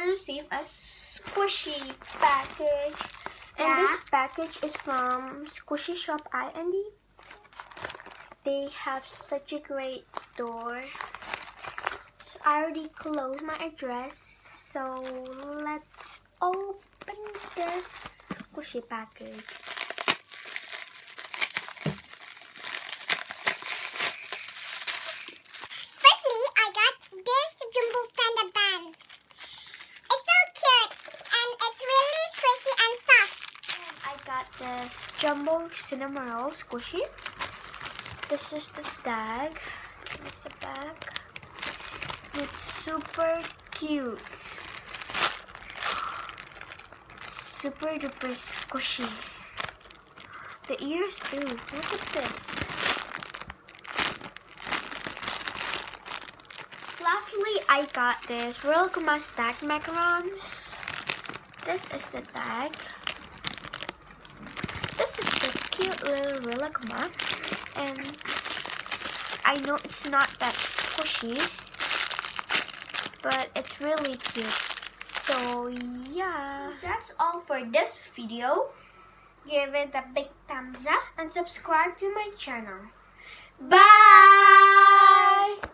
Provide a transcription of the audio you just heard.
received a squishy package. And this package is from Squishy Shop IND. They have such a great store. So I already closed my address. So let's open this squishy package. Firstly, I got this jumbo panda band. It's so cute and it's really squishy and soft. And I got this jumbo cinnamon roll squishy. This is the tag. It's a bag. It's super cute. Super duper squishy. The ears too. Look at this. Lastly, I got this Royal Kuma stacked macarons. This is the tag. This is the cute little Royal Kuma. And I know it's not that squishy, but it's really cute. So yeah, that's all for this video. Give it a big thumbs up and subscribe to my channel. Bye!